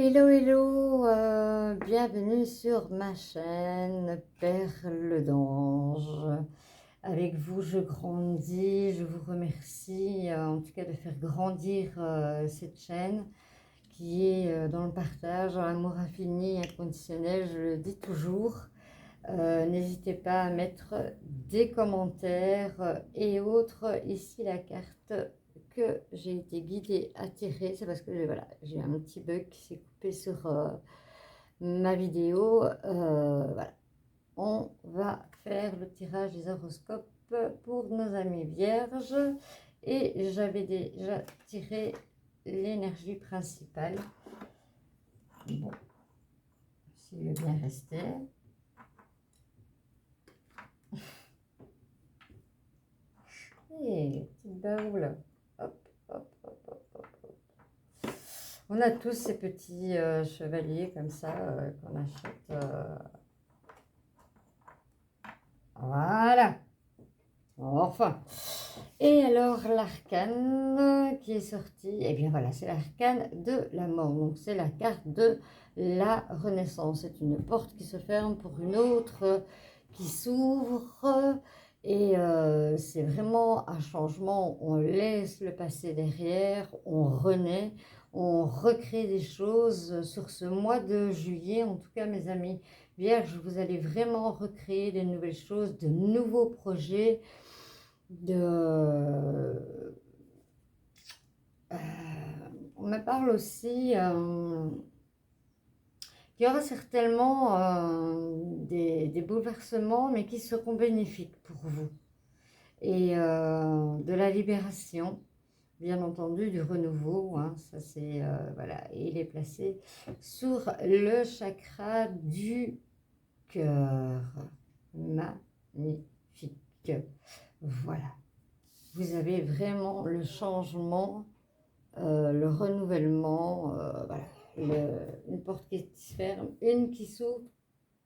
Hello, hello, bienvenue sur ma chaîne Perle d'Ange. Avec vous, je grandis, je vous remercie en tout cas de faire grandir cette chaîne qui est dans le partage, dans l'amour infini, inconditionnel, je le dis toujours. N'hésitez pas à mettre des commentaires et autres. Ici la carte que j'ai été guidée à tirer, c'est parce que voilà, j'ai un petit bug qui s'est coupé sur ma vidéo. Voilà. On va faire le tirage des horoscopes pour nos amis vierges et j'avais déjà tiré l'énergie principale. Bon, s'il veut bien rester. Et petite baoule. Hop, hop, hop, hop, hop, hop. On a tous ces petits chevaliers comme ça qu'on achète. Voilà. Enfin. Et alors l'arcane qui est sorti, et bien voilà, c'est l'arcane de la mort. Donc c'est la carte de la renaissance. C'est une porte qui se ferme pour une autre qui s'ouvre. Et c'est vraiment un changement, on laisse le passé derrière, on renaît, on recrée des choses sur ce mois de juillet. En tout cas, mes amis vierges, vous allez vraiment recréer des nouvelles choses, de nouveaux projets, on me parle aussi qu'il y aura certainement des bouleversements, mais qui seront bénéfiques pour vous. Et de la libération, bien entendu, du renouveau, hein, ça c'est, voilà, et il est placé sur le chakra du cœur. Magnifique. Voilà. Vous avez vraiment le changement, le renouvellement, voilà, une porte qui se ferme, une qui s'ouvre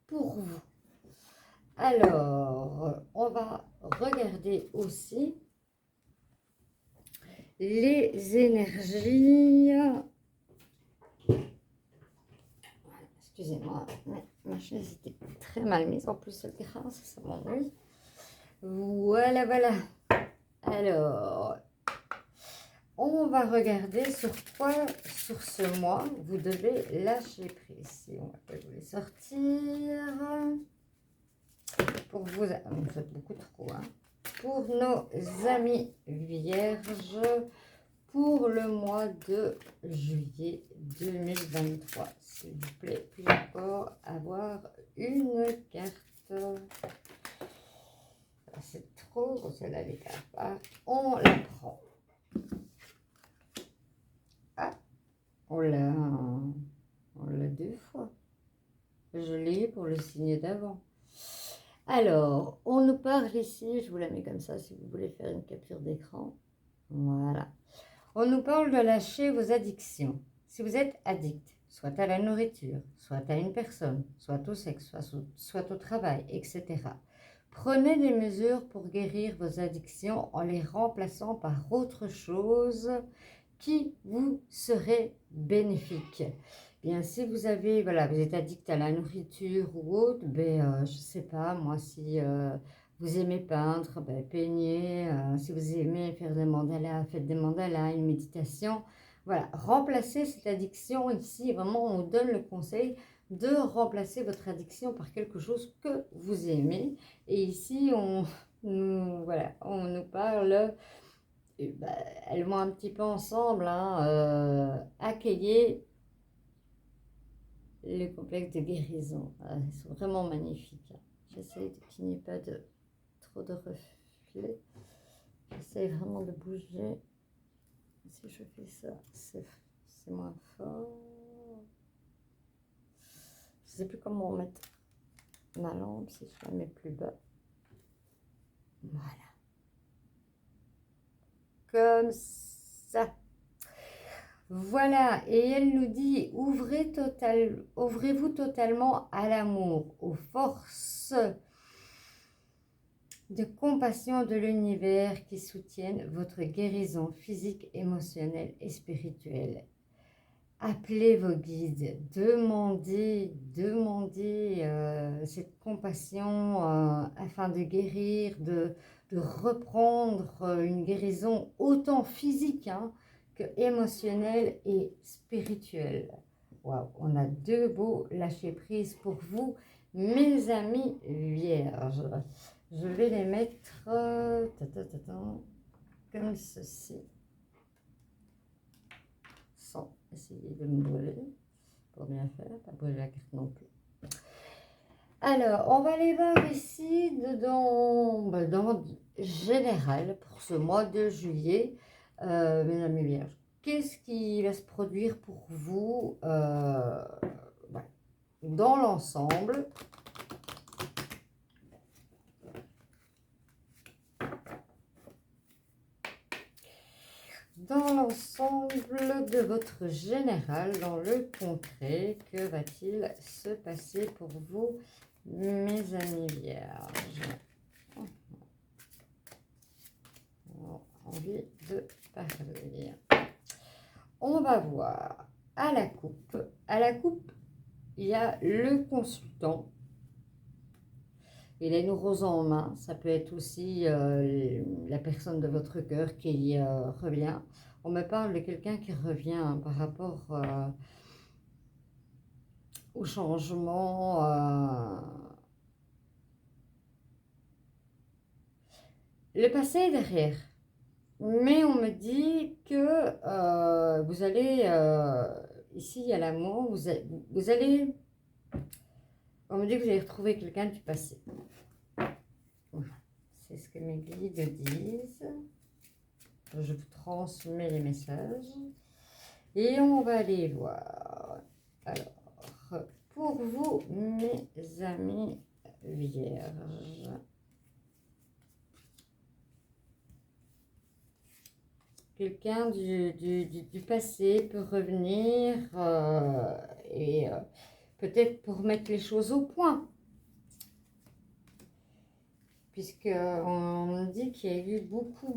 pour vous. Alors, on va regarder aussi les énergies. Excusez-moi, ma chaise était très mal mise, en plus c'est le grain, ça m'ennuie. Voilà, voilà. Alors, on va regarder sur quoi, sur ce mois, vous devez lâcher prise. Si on va vous les sortir. Pour vous, vous faites beaucoup trop, hein. Pour nos amis vierges, pour le mois de juillet 2023. S'il vous plaît, puis encore avoir une carte. C'est trop, celle-là, les cartes. On la prend. Ah, on l'a deux fois. Je l'ai eu pour le signe d'avant. Alors, on nous parle ici, je vous la mets comme ça si vous voulez faire une capture d'écran. Voilà. On nous parle de lâcher vos addictions. Si vous êtes addict, soit à la nourriture, soit à une personne, soit au sexe, soit au travail, etc. Prenez des mesures pour guérir vos addictions en les remplaçant par autre chose qui vous serait bénéfique. Bien, si vous avez, voilà, vous êtes addict à la nourriture ou autre, ben, je sais pas, moi, si vous aimez peindre, ben, peignez. Si vous aimez faire des mandalas, faites des mandalas, une méditation. Voilà, remplacez cette addiction ici. Vraiment, on vous donne le conseil de remplacer votre addiction par quelque chose que vous aimez. Et ici, voilà, on nous parle, ben, elles vont un petit peu ensemble, hein, accueillir le complexe de guérison. Ils sont vraiment magnifiques. J'essaie qu'il n'y ait pas trop de reflets. J'essaie vraiment de bouger. Si je fais ça, c'est moins fort. Je ne sais plus comment mettre ma lampe, si je la mets plus bas. Voilà. Comme ça. Voilà, et elle nous dit, ouvrez-vous totalement à l'amour, aux forces de compassion de l'univers qui soutiennent votre guérison physique, émotionnelle et spirituelle. appelez vos guides, demandez cette compassion afin de guérir, de reprendre une guérison autant physique que émotionnelle et spirituelle. Waouh, on a deux beaux lâcher-prise pour vous, mes amis vierges. Je vais les mettre comme ceci, sans essayer de me brûler, pour bien faire, pas brûler la carte non plus. Alors, on va aller voir ici dans général pour ce mois de juillet, mes amis vierges. Qu'est-ce qui va se produire pour vous dans l'ensemble? Dans l'ensemble de votre général, dans le concret, que va-t-il se passer pour vous, mes amis vierges? Envie de parler. On va voir à la coupe. À la coupe, il y a le consultant. Il a une rose en main. Ça peut être aussi la personne de votre cœur qui revient. On me parle de quelqu'un qui revient par rapport au changement. Le passé est derrière. Mais on me dit que vous allez, ici il y a l'amour, vous allez, on me dit que vous allez retrouver quelqu'un du passé. Voilà. C'est ce que mes guides disent. Je vous transmets les messages. Et on va aller voir. Alors, pour vous, mes amis vierges. Quelqu'un du passé peut revenir et peut-être pour mettre les choses au point. Puisqu'on me dit qu'il y a eu beaucoup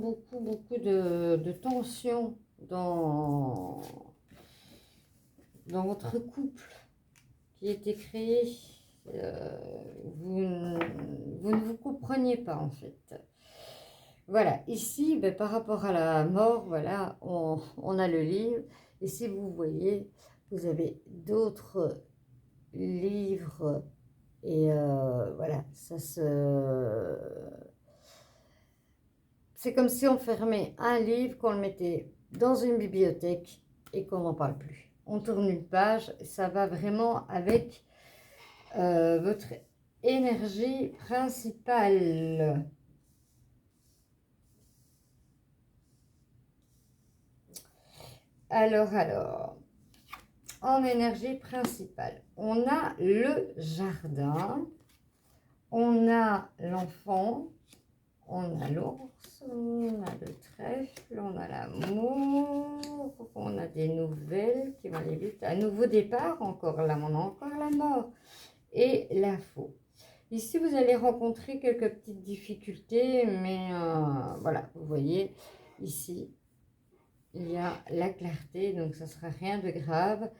de tensions dans votre couple qui a été créé. Vous ne vous compreniez pas en fait. Voilà, ici, par rapport à la mort, voilà, on a le livre. Et si vous voyez, vous avez d'autres livres. Et voilà, c'est comme si on fermait un livre, qu'on le mettait dans une bibliothèque et qu'on n'en parle plus. On tourne une page, ça va vraiment avec votre énergie principale. Alors, en énergie principale, on a le jardin, on a l'enfant, on a l'ours, on a le trèfle, on a l'amour, on a des nouvelles qui vont aller vite, un nouveau départ, encore là, on a encore la mort et la faux. Ici, vous allez rencontrer quelques petites difficultés, mais voilà, vous voyez, ici, il y a la clarté, donc ça ne sera rien de grave.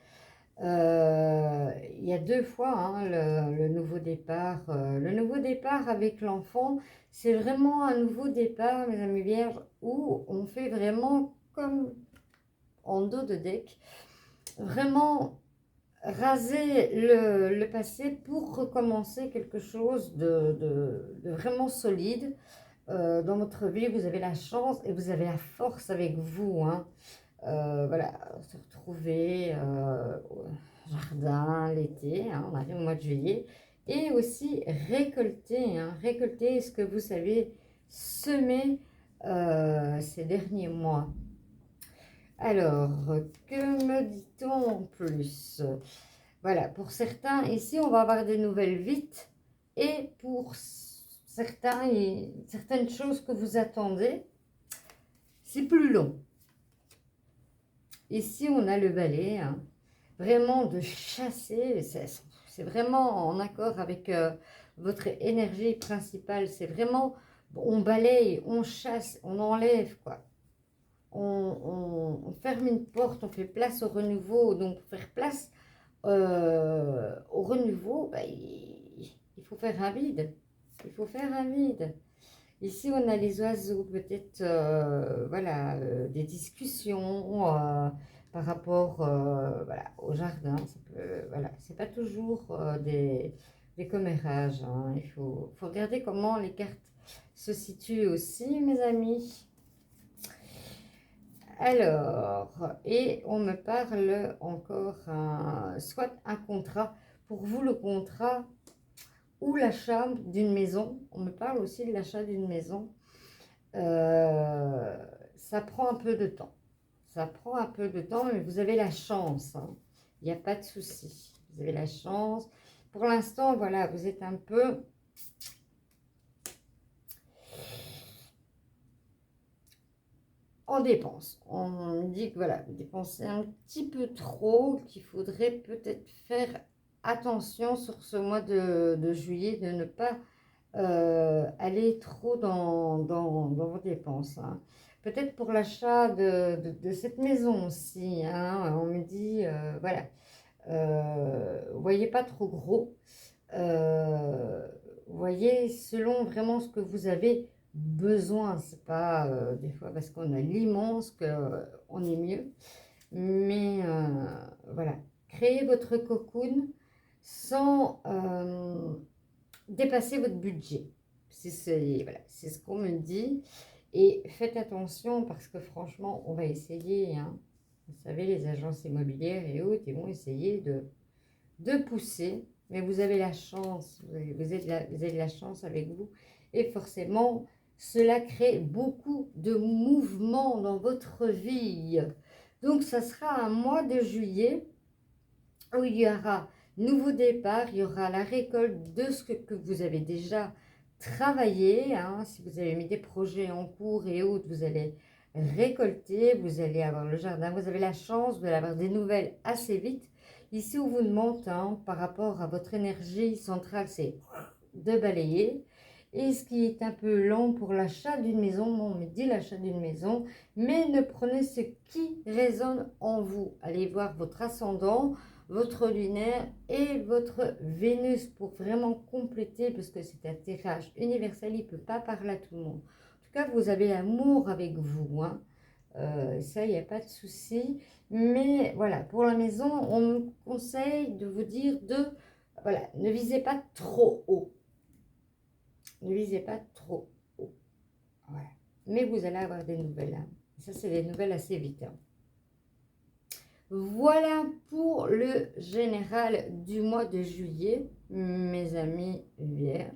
Il y a deux fois le nouveau départ. Le nouveau départ avec l'enfant, c'est vraiment un nouveau départ, mes amis vierges, où on fait vraiment comme en dos de deck, vraiment raser le passé pour recommencer quelque chose de vraiment solide. Dans votre vie, vous avez la chance et vous avez la force avec vous. Voilà, se retrouver au jardin l'été, on arrive au mois de juillet. Et aussi récolter, récolter ce que vous savez semer ces derniers mois. Alors, que me dit-on en plus? Voilà, pour certains, ici, on va avoir des nouvelles vite. Et pour certaines choses que vous attendez, c'est plus long. Ici, on a le balai, vraiment de chasser, c'est vraiment en accord avec votre énergie principale. C'est vraiment, on balaye, on chasse, on enlève, quoi. on ferme une porte, on fait place au renouveau. Donc, pour faire place au renouveau, bah, il faut faire un vide. Il faut faire un vide. Ici, on a les oiseaux, peut-être, voilà, des discussions par rapport, voilà, au jardin. Ça peut, voilà, c'est pas toujours des commérages, hein. Il faut regarder comment les cartes se situent aussi, mes amis. Alors, et on me parle encore soit un contrat. Pour vous, le contrat ou l'achat d'une maison. On me parle aussi de l'achat d'une maison. Ça prend un peu de temps. Ça prend un peu de temps, mais vous avez la chance, hein. Il n'y a pas de souci. Vous avez la chance. Pour l'instant, voilà, vous êtes un peu... en dépense. On me dit que voilà, vous dépensez un petit peu trop, qu'il faudrait peut-être faire attention sur ce mois de juillet, de ne pas aller trop dans vos dépenses, hein. Peut-être pour l'achat de cette maison aussi, hein. On me dit, voilà, voyez pas trop gros, voyez selon vraiment ce que vous avez besoin. C'est pas des fois parce qu'on a l'immense qu'on est mieux, mais voilà, créez votre cocoon sans dépasser votre budget. Voilà, c'est ce qu'on me dit. Et faites attention parce que franchement, on va essayer, hein. Vous savez, les agences immobilières et autres, ils vont essayer de pousser. Mais vous avez la chance, vous avez la chance avec vous. Et forcément, cela crée beaucoup de mouvements dans votre vie. Donc, ça sera un mois de juillet où il y aura nouveau départ, il y aura la récolte de ce que vous avez déjà travaillé, hein. Si vous avez mis des projets en cours et autres, vous allez récolter, vous allez avoir le jardin, vous avez la chance d'avoir des nouvelles assez vite. Ici, on vous demande, hein, par rapport à votre énergie centrale, c'est de balayer. Et ce qui est un peu lent pour l'achat d'une maison, on me dit l'achat d'une maison, mais ne prenez ce qui résonne en vous. Allez voir votre ascendant, votre lunaire et votre Vénus pour vraiment compléter, parce que c'est un tirage universel, il ne peut pas parler à tout le monde. En tout cas, vous avez l'amour avec vous, hein. Ça, il n'y a pas de souci. Mais voilà, pour la maison, on me conseille de vous dire voilà, ne visez pas trop haut. Ne visez pas trop haut. Voilà. Mais vous allez avoir des nouvelles, hein. Ça, c'est des nouvelles assez vite, hein. Voilà pour le général du mois de juillet, mes amis vierges.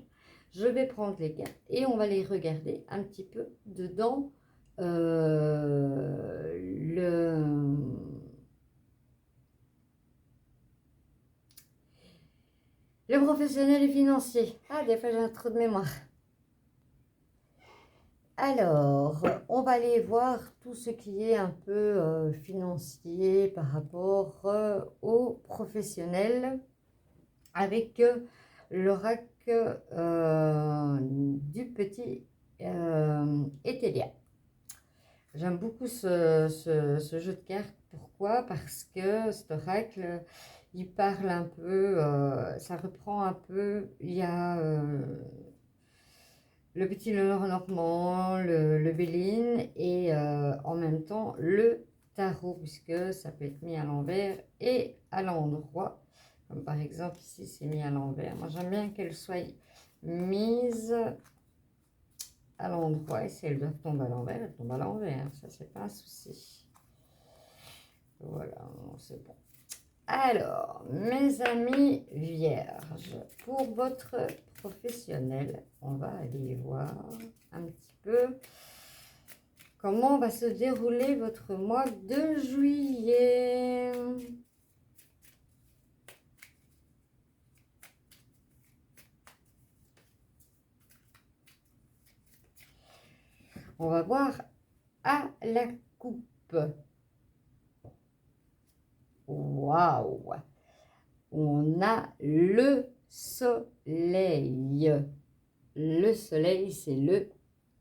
Je vais prendre les cartes et on va les regarder un petit peu dedans le professionnel et financier. Ah, des fois j'ai un trou de mémoire. Alors, on va aller voir tout ce qui est un peu financier par rapport aux professionnels avec l'oracle du petit Etelia. J'aime beaucoup ce jeu de cartes. Pourquoi? Parce que cet oracle, il parle un peu, ça reprend un peu, il y a le petit Lenormand, le Béline et en même temps le tarot, puisque ça peut être mis à l'envers et à l'endroit. Comme par exemple ici, c'est mis à l'envers. Moi, j'aime bien qu'elle soit mise à l'endroit. Et si elles doivent tomber à l'envers, elles tombent à l'envers. Ça, c'est pas un souci. Voilà, c'est bon. Alors, mes amis vierges, pour votre professionnel, on va aller voir un petit peu comment va se dérouler votre mois de juillet. On va voir à la coupe. Waouh! On a le soleil. Le soleil, c'est le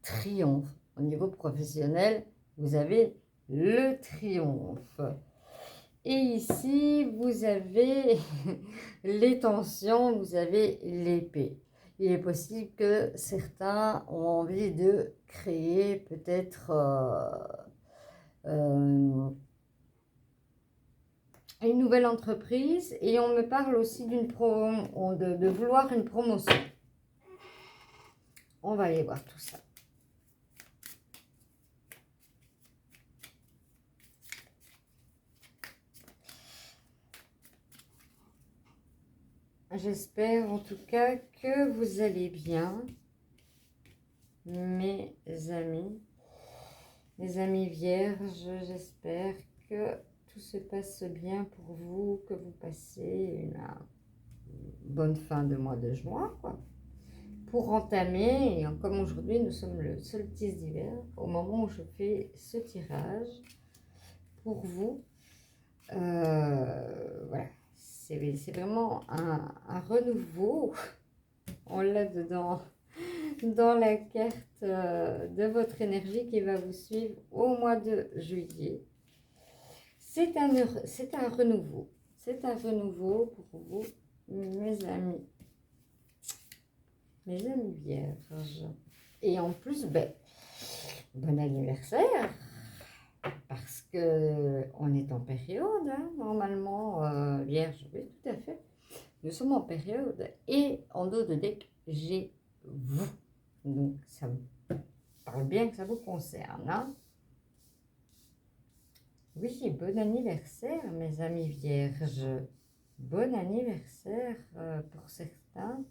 triomphe. Au niveau professionnel, vous avez le triomphe. Et ici, vous avez les tensions, vous avez l'épée. Il est possible que certains ont envie de créer peut-être une nouvelle entreprise. Et on me parle aussi de vouloir une promotion. On va aller voir tout ça. J'espère en tout cas que vous allez bien, mes amis vierges. J'espère que tout se passe bien pour vous, que vous passez une bonne fin de mois de juin, quoi. Pour entamer, et comme aujourd'hui nous sommes le solstice d'hiver, au moment où je fais ce tirage pour vous, voilà. C'est vraiment un renouveau. On l'a dedans dans la carte de votre énergie qui va vous suivre au mois de juillet. C'est un renouveau. C'est un renouveau pour vous, mes amis vierges. Et en plus, bon anniversaire! Parce que on est en période, hein, normalement, vierge, oui, tout à fait. Nous sommes en période. Et en dos de deck, j'ai vous. Donc, ça me parle bien que ça vous concerne. Hein. Oui, bon anniversaire, mes amis vierges. Bon anniversaire pour certains.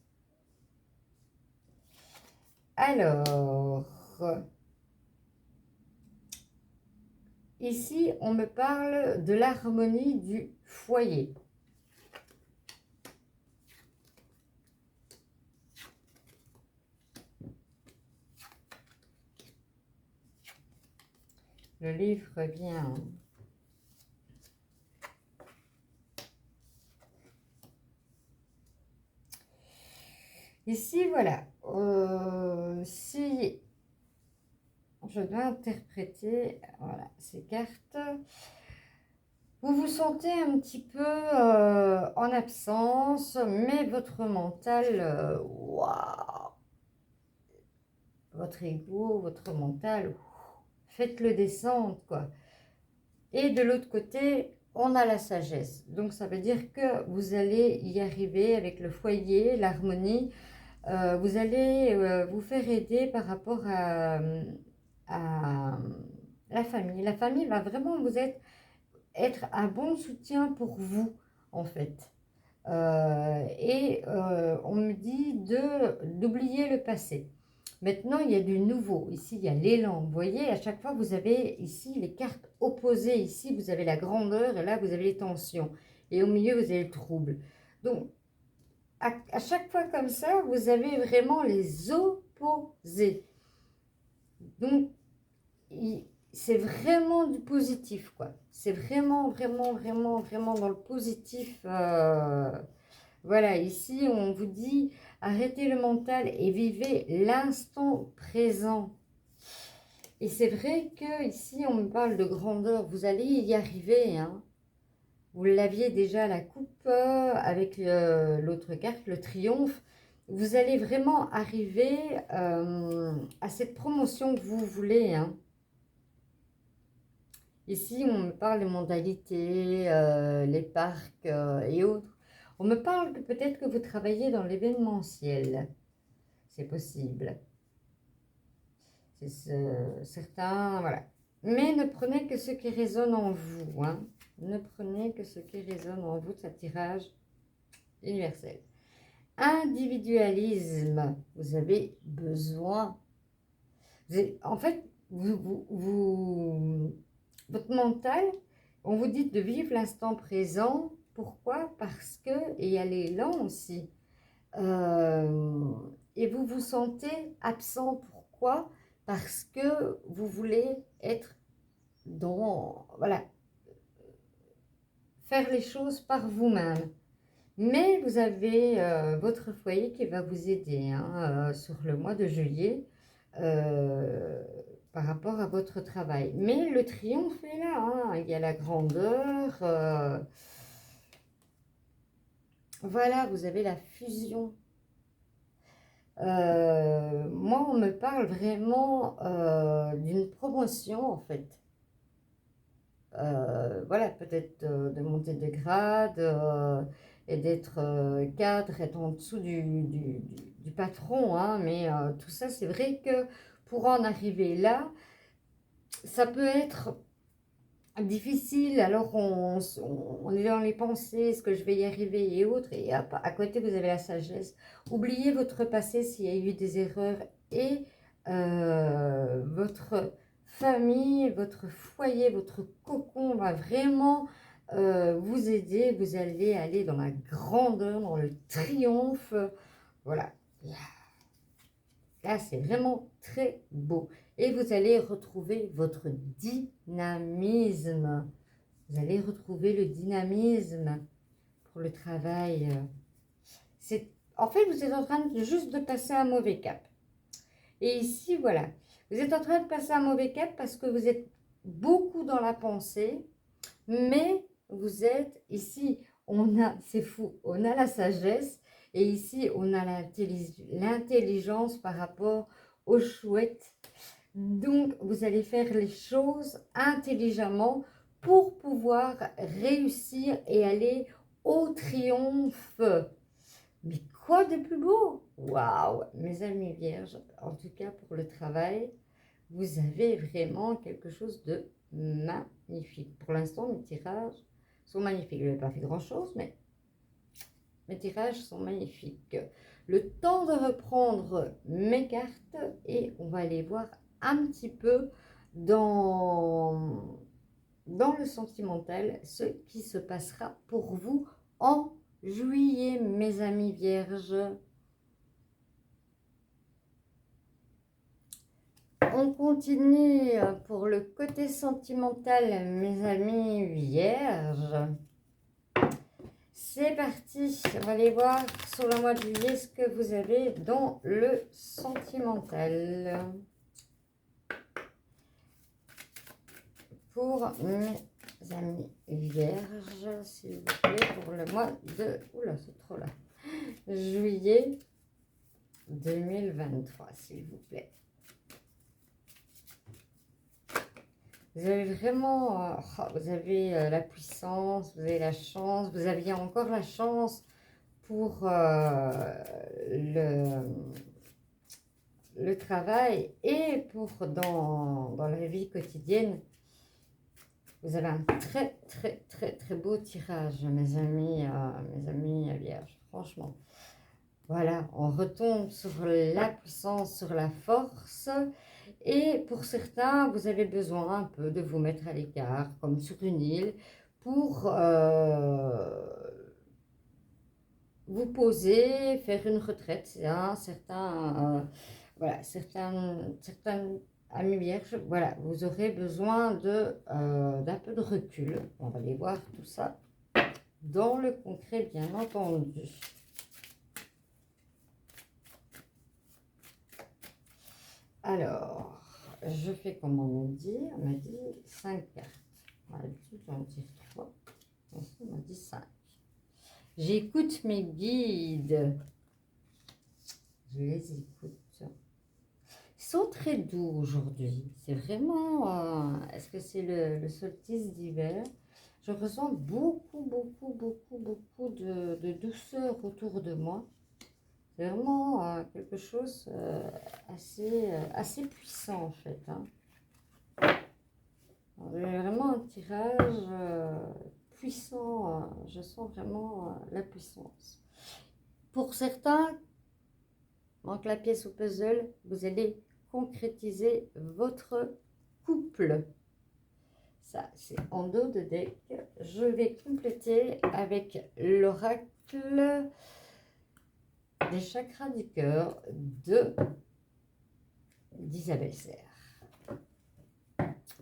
Alors... Ici, on me parle de l'harmonie du foyer. Le livre vient. Ici, voilà. Si je dois interpréter voilà, ces cartes, vous vous sentez un petit peu en absence, mais votre mental, waouh, votre ego, votre mental, faites-le descendre, quoi. Et de l'autre côté, on a la sagesse. Donc, ça veut dire que vous allez y arriver avec le foyer, l'harmonie. Vous allez vous faire aider par rapport à la famille. La famille va vraiment vous être un bon soutien pour vous, en fait. On me dit d'oublier le passé. Maintenant, il y a du nouveau. Ici, il y a l'élan. Vous voyez, à chaque fois, vous avez ici les cartes opposées. Ici, vous avez la grandeur et là, vous avez les tensions. Et au milieu, vous avez le trouble. Donc, à chaque fois comme ça, vous avez vraiment les opposés. Donc, c'est vraiment du positif, quoi. C'est vraiment, vraiment, vraiment, vraiment dans le positif. Voilà, ici, on vous dit, arrêtez le mental et vivez l'instant présent. Et c'est vrai que ici, on me parle de grandeur. Vous allez y arriver, hein. Vous l'aviez déjà la coupe avec l'autre carte, le triomphe. Vous allez vraiment arriver à cette promotion que vous voulez, hein. Ici, on me parle des modalités, les parcs et autres. On me parle que peut-être que vous travaillez dans l'événementiel. C'est possible. C'est certain, voilà. Mais ne prenez que ce qui résonne en vous. Hein. Ne prenez que ce qui résonne en vous de ce tirage universel. Individualisme. Vous avez besoin. En fait, votre mental, on vous dit de vivre l'instant présent. Pourquoi? Parce que, et il y a l'élan aussi, et vous vous sentez absent. Pourquoi? Parce que vous voulez être dans, voilà, faire les choses par vous-même. Mais vous avez votre foyer qui va vous aider hein, sur le mois de juillet. par rapport à votre travail. Mais le triomphe est là, hein. Il y a la grandeur. Voilà, vous avez la fusion. Moi, on me parle vraiment d'une promotion, en fait. Voilà, peut-être de monter de grade et d'être cadre, être en dessous du patron, hein, mais tout ça, c'est vrai que pour en arriver là, ça peut être difficile. Alors on est dans les pensées, est-ce que je vais y arriver et autres, et à côté, vous avez la sagesse. Oubliez votre passé s'il y a eu des erreurs et votre famille, votre foyer, votre cocon va vraiment vous aider. Vous allez aller dans la grandeur, dans le triomphe. Voilà. Là, c'est vraiment très beau. Et vous allez retrouver votre dynamisme. Vous allez retrouver le dynamisme pour le travail. En fait, vous êtes en train juste de passer un mauvais cap. Et ici, voilà, vous êtes en train de passer un mauvais cap parce que vous êtes beaucoup dans la pensée, mais vous êtes ici, c'est fou, on a la sagesse et ici, on a l'intelligence par rapport aux chouettes. Donc, vous allez faire les choses intelligemment pour pouvoir réussir et aller au triomphe. Mais quoi de plus beau? Waouh, mes amis vierges, en tout cas pour le travail, vous avez vraiment quelque chose de magnifique. Pour l'instant, mes tirages sont magnifiques. Je n'ai pas fait grand-chose, mais mes tirages sont magnifiques. Le temps de reprendre mes cartes et on va aller voir un petit peu dans le sentimental ce qui se passera pour vous en juillet, mes amis vierges. On continue pour le côté sentimental, mes amis vierges. C'est parti, on va aller voir sur le mois de juillet ce que vous avez dans le sentimental. Pour mes amis vierges, s'il vous plaît, pour le mois de... Oula, c'est trop là. Juillet 2023, s'il vous plaît. Vous avez vraiment, vous avez la puissance, vous avez la chance, vous aviez encore la chance pour le travail et pour dans la vie quotidienne. Vous avez un très très très très beau tirage, mes amis vierges, franchement. Voilà, on retombe sur la puissance, sur la force. Et pour certains, vous avez besoin un peu de vous mettre à l'écart, comme sur une île, pour vous poser, faire une retraite. Hein, voilà, certains amis vierges, voilà, vous aurez besoin d'un peu de recul. On va aller voir tout ça dans le concret, bien entendu. Alors, je fais comme on m'a dit. On m'a dit 5 cartes. On m'a dit j'en tire 3. On m'a dit 5. J'écoute mes guides. Je les écoute. Ils sont très doux aujourd'hui. C'est vraiment... Est-ce que c'est le solstice d'hiver? Je ressens beaucoup, beaucoup, beaucoup, beaucoup de douceur autour de moi. C'est vraiment quelque chose assez puissant en fait. Hein. Vraiment un tirage puissant. Je sens vraiment la puissance. Pour certains, manque la pièce au puzzle, vous allez concrétiser votre couple. Ça, c'est en dos de deck. Je vais compléter avec l'oracle des chakras du cœur d'Isabelle Serre.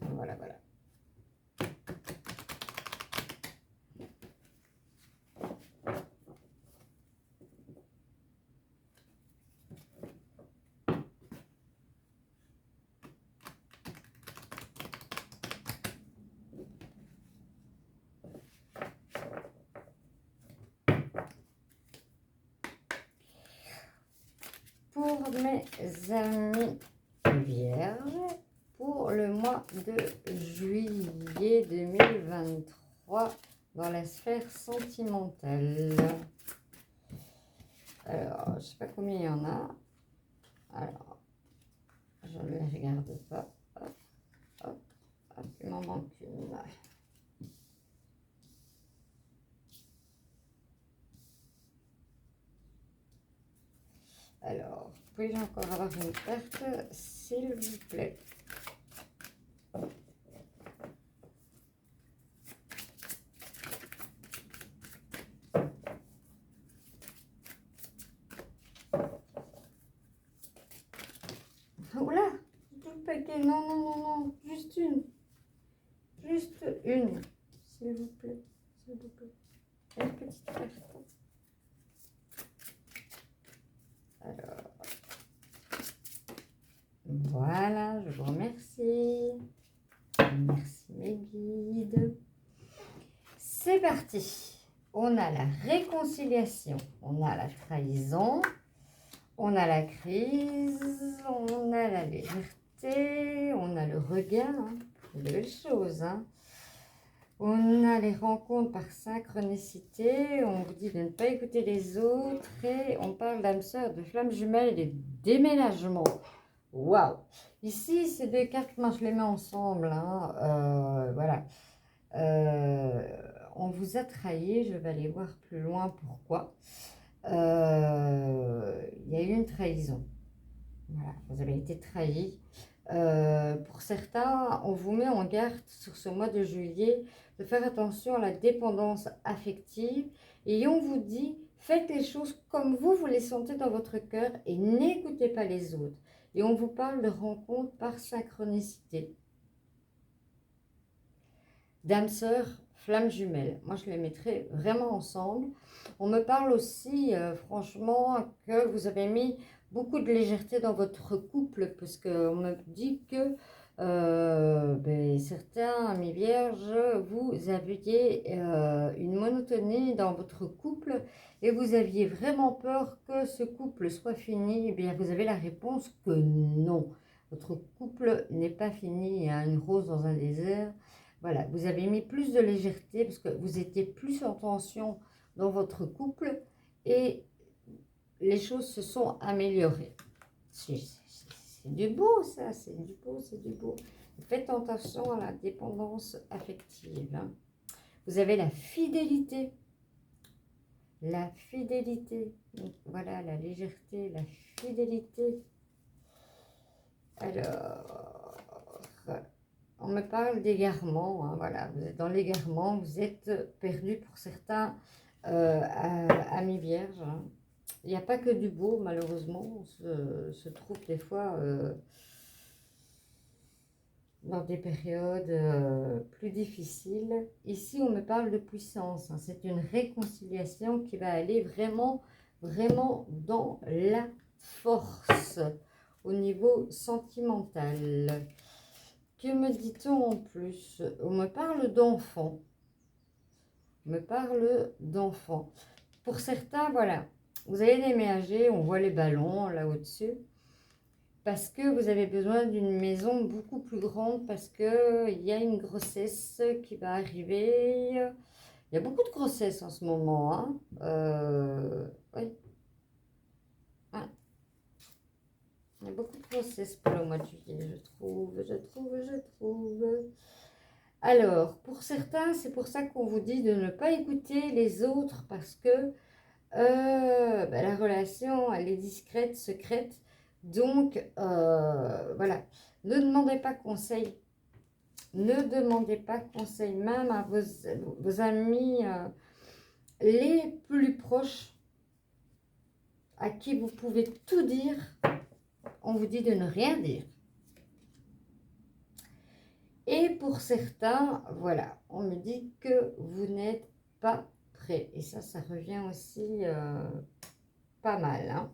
Voilà, voilà. pour mes amis vierges pour le mois de juillet 2023 dans la sphère sentimentale. Alors, je ne sais pas combien il y en a. Alors, je ne les regarde pas. Hop, hop, hop, il m'en manque une. Alors, puis-je encore avoir une carte, s'il vous plaît? Oula, tout le paquet. Non, non, non, non, juste une. Juste une, s'il vous plaît. S'il vous plaît. Une petite carte. Alors, voilà, je vous remercie. Merci mes guides. C'est parti. On a la réconciliation, on a la trahison, on a la crise, on a la légèreté, on a le regain, hein, de belles choses. Hein. On a les rencontres par synchronicité, on vous dit de ne pas écouter les autres et on parle d'âme sœur, de flammes jumelles et de déménagement. Waouh! Ici, ces deux cartes, moi je les mets ensemble. Hein, voilà. On vous a trahi, je vais aller voir plus loin pourquoi. Il y a eu une trahison. Voilà, vous avez été trahi. Pour certains, on vous met en garde sur ce mois de juillet de faire attention à la dépendance affective et on vous dit faites les choses comme vous les sentez dans votre cœur et n'écoutez pas les autres. Et on vous parle de rencontres par synchronicité. Dame sœur, flamme jumelle. Moi, je les mettrai vraiment ensemble. On me parle aussi, franchement, que vous avez mis beaucoup de légèreté dans votre couple, parce qu'on me dit que certains amis vierges, vous aviez une monotonie dans votre couple et vous aviez vraiment peur que ce couple soit fini. Eh bien, vous avez la réponse que non. Votre couple n'est pas fini. Il y a une rose dans un désert. Voilà, vous avez mis plus de légèreté parce que vous étiez plus en tension dans votre couple et les choses se sont améliorées. C'est du beau ça, c'est du beau, c'est du beau. Faites attention à la dépendance affective. Hein. Vous avez la fidélité. La fidélité. Voilà, la légèreté, la fidélité. Alors... On me parle d'égarement, hein, voilà, vous êtes dans l'égarement, vous êtes perdu pour certains amis vierges. Hein. Il n'y a pas que du beau, malheureusement, on se trouve des fois dans des périodes plus difficiles. Ici, on me parle de puissance, hein. C'est une réconciliation qui va aller vraiment, vraiment dans la force au niveau sentimental. Que me dit-on en plus? On me parle d'enfants. On me parle d'enfants. Pour certains, voilà, vous allez déménager, on voit les ballons là au-dessus, parce que vous avez besoin d'une maison beaucoup plus grande, parce qu'il y a une grossesse qui va arriver. Il y a beaucoup de grossesses en ce moment. Hein. Oui. Ah. Il y a beaucoup de grossesses pour le mois de juillet, je trouve. Alors, pour certains, c'est pour ça qu'on vous dit de ne pas écouter les autres parce que la relation, elle est discrète, secrète. Donc, voilà, ne demandez pas conseil. Ne demandez pas conseil, même à vos amis les plus proches à qui vous pouvez tout dire. On vous dit de ne rien dire. Et pour certains, voilà, on me dit que vous n'êtes pas prêt. Et ça revient aussi pas mal. Hein.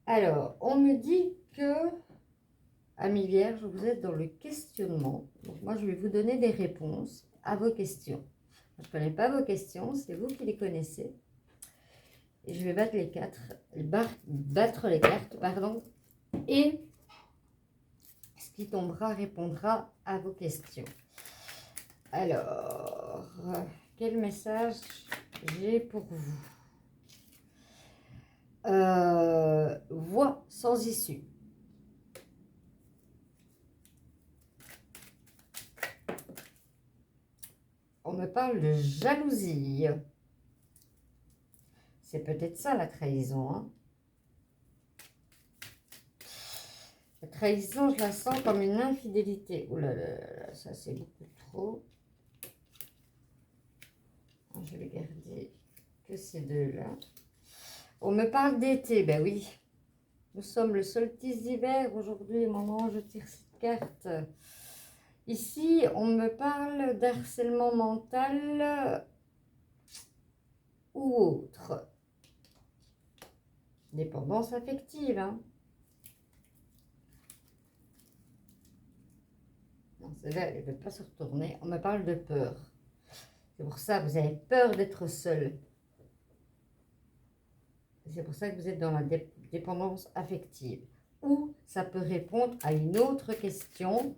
Alors, on me dit que, amis vierges, vous êtes dans le questionnement. Donc, moi, je vais vous donner des réponses à vos questions. Je ne connais pas vos questions, c'est vous qui les connaissez. Et je vais battre les battre les cartes, pardon. Et ce qui tombera répondra à vos questions. Alors, quel message j'ai pour vous? Voie sans issue. On me parle de jalousie. C'est peut-être ça la trahison. Hein. La trahison, je la sens comme une infidélité. Ouh là là là, ça c'est beaucoup trop. Je vais garder que ces deux-là. On me parle d'été, ben oui. Nous sommes le solstice d'hiver. Aujourd'hui, au moment où je tire cette carte. Ici, on me parle d'harcèlement mental ou autre. Dépendance affective. Hein. Non, celle-là, elle ne veut pas se retourner. On me parle de peur. C'est pour ça que vous avez peur d'être seul. C'est pour ça que vous êtes dans la dépendance affective. Ou ça peut répondre à une autre question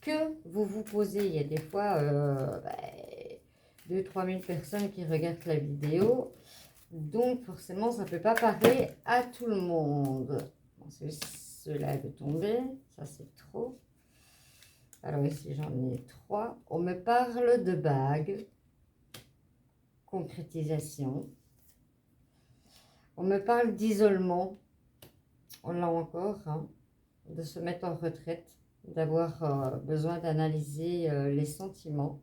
que vous vous posez. Il y a des fois 2-3 000 personnes qui regardent la vidéo. Donc forcément, ça ne peut pas parler à tout le monde. Bon, cela de tomber. Ça, c'est trop. Alors ici, j'en ai 3. On me parle de bagues. Concrétisation. On me parle d'isolement. On l'a encore. Hein, de se mettre en retraite. D'avoir besoin d'analyser les sentiments.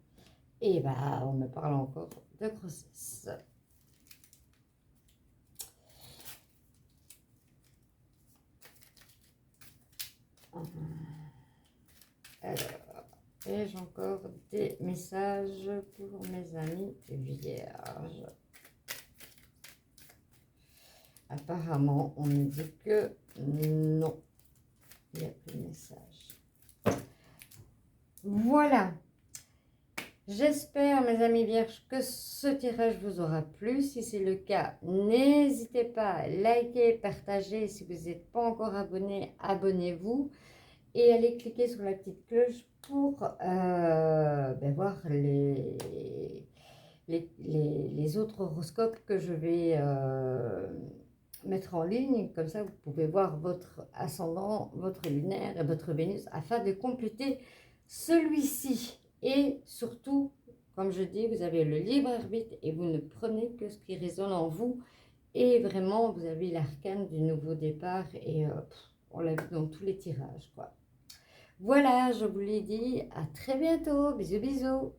Et bah, on me parle encore de grossesse. Alors, ai-je encore des messages pour mes amis vierges? Apparemment, on me dit que non. Il n'y a plus de message. Voilà. J'espère, mes amis vierges, que ce tirage vous aura plu. Si c'est le cas, n'hésitez pas à liker, partager. Si vous n'êtes pas encore abonné, abonnez-vous. Et allez cliquer sur la petite cloche pour voir les autres horoscopes que je vais mettre en ligne. Comme ça, vous pouvez voir votre ascendant, votre lunaire et votre Vénus afin de compléter celui-ci. Et surtout, comme je dis, vous avez le libre arbitre et vous ne prenez que ce qui résonne en vous. Et vraiment, vous avez l'arcane du nouveau départ et on l'a vu dans tous les tirages, quoi. Voilà, je vous l'ai dit, à très bientôt, bisous bisous.